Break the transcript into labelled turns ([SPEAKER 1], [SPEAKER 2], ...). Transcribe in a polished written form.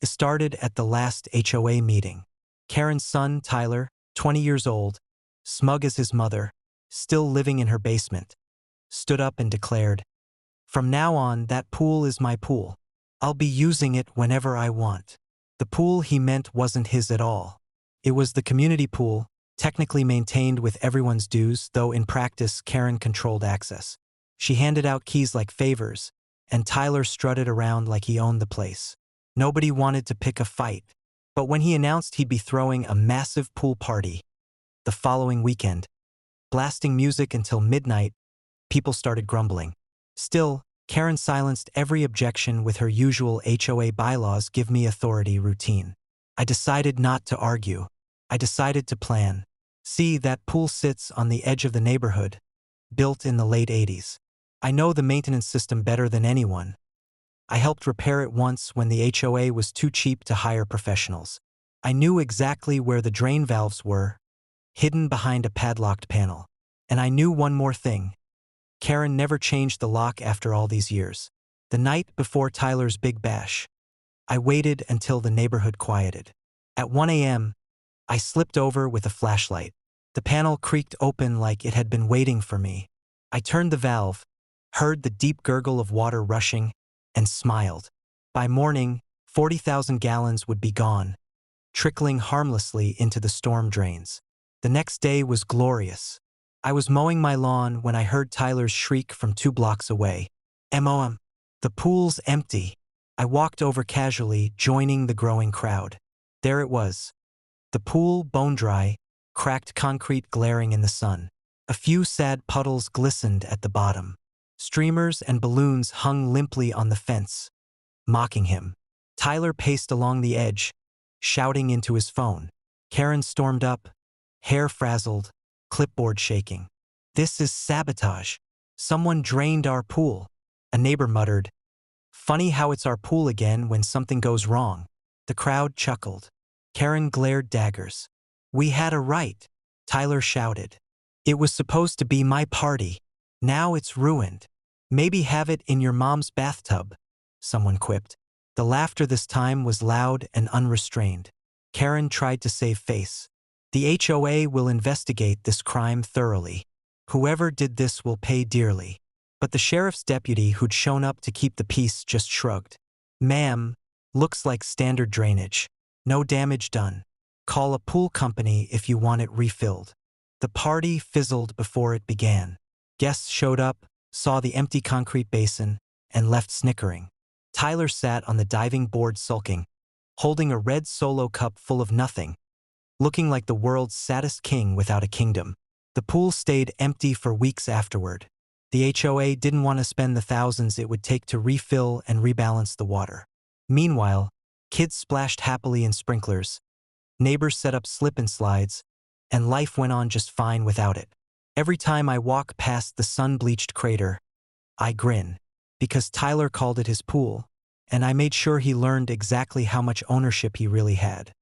[SPEAKER 1] It started at the last HOA meeting. Karen's son, Tyler, 20 years old, smug as his mother, still living in her basement, stood up and declared, "From now on, that pool is my pool. I'll be using it whenever I want." The pool he meant wasn't his at all. It was the community pool, technically maintained with everyone's dues, though in practice Karen controlled access. She handed out keys like favors, and Tyler strutted around like he owned the place. Nobody wanted to pick a fight, but when he announced he'd be throwing a massive pool party the following weekend, blasting music until midnight, people started grumbling. Still, Karen silenced every objection with her usual HOA bylaws give me authority routine. I decided not to argue. I decided to plan. See, that pool sits on the edge of the neighborhood, built in the late 80s. I know the maintenance system better than anyone. I helped repair it once when the HOA was too cheap to hire professionals. I knew exactly where the drain valves were, hidden behind a padlocked panel. And I knew one more thing. Karen never changed the lock after all these years. The night before Tyler's big bash, I waited until the neighborhood quieted. At 1 a.m., I slipped over with a flashlight. The panel creaked open like it had been waiting for me. I turned the valve, heard the deep gurgle of water rushing, and smiled. By morning, 40,000 gallons would be gone, trickling harmlessly into the storm drains. The next day was glorious. I was mowing my lawn when I heard Tyler's shriek from 2 blocks away. "MOM, the pool's empty." I walked over casually, joining the growing crowd. There it was. The pool, bone dry, cracked concrete glaring in the sun. A few sad puddles glistened at the bottom. Streamers and balloons hung limply on the fence, mocking him. Tyler paced along the edge, shouting into his phone. Karen stormed up, hair frazzled, clipboard shaking. "This is sabotage. Someone drained our pool." A neighbor muttered, "Funny how it's our pool again when something goes wrong." The crowd chuckled. Karen glared daggers. "We had a right," Tyler shouted. "It was supposed to be my party. Now it's ruined. Maybe have it in your mom's bathtub," someone quipped. The laughter this time was loud and unrestrained. Karen tried to save face. "The HOA will investigate this crime thoroughly. Whoever did this will pay dearly." But the sheriff's deputy who'd shown up to keep the peace just shrugged. "Ma'am, looks like standard drainage. No damage done. Call a pool company if you want it refilled." The party fizzled before it began. Guests showed up, saw the empty concrete basin, and left snickering. Tyler sat on the diving board sulking, holding a red Solo cup full of nothing, looking like the world's saddest king without a kingdom. The pool stayed empty for weeks afterward. The HOA didn't want to spend the thousands it would take to refill and rebalance the water. Meanwhile, kids splashed happily in sprinklers, neighbors set up slip-and-slides, and life went on just fine without it. Every time I walk past the sun-bleached crater, I grin, because Tyler called it his pool, and I made sure he learned exactly how much ownership he really had.